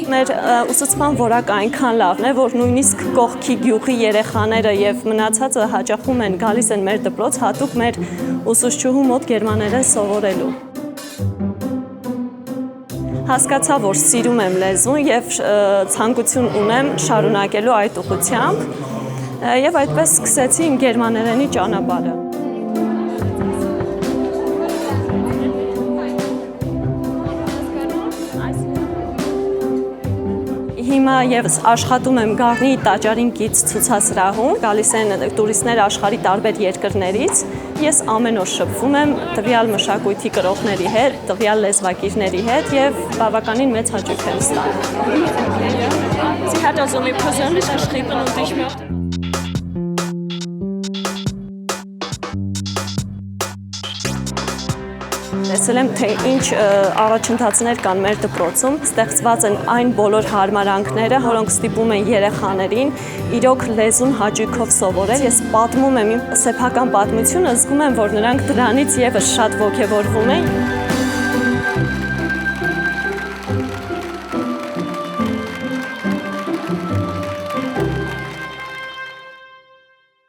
Մեր ուսուցման որակը այնքան լավն է, որ նույնիսկ կողքի գյուղի երեխաները եւ մնացածը հաճախում են գալիս են մեր դպրոց հատուկ մեր ուսուցչուհու մոտ գերմաներեն սովորելու։ Հասկացա, որ սիրում եմ լեզուն եւ ցանկություն ունեմ շարունակելու այդ ուղղությամբ եւ այդպես սկսեցի իմ գերմաներենի ճանապարհը։ Հիմա եւս աշխատում եմ Գառնի տաճարին կից ցուցասրահում, գալիս են տուրիստներ աշխարհի տարբեր երկրներից։ Ես ամեն օր շփվում եմ տվյալ մշակույթի կրողների հետ, տվյալ լեզվակիրների հետ եւ բավականին մեծ հաճույք եմ ստանում։ Sie hat also mir persönlich geschrieben und ich möchte Տեսել եմ, թե ինչ առաջընթացներ կան մեր դպրոցում, ստեղծված են այն բոլոր հարմարանքները, որոնք ստիպում են երեխաներին իրոք լեզուն հաճույքով սովորել։ Ես պատմում եմ իմ սեփական պատմությունը, զգում եմ, որ նրանք դրանից եւս շատ ոգևորվում են։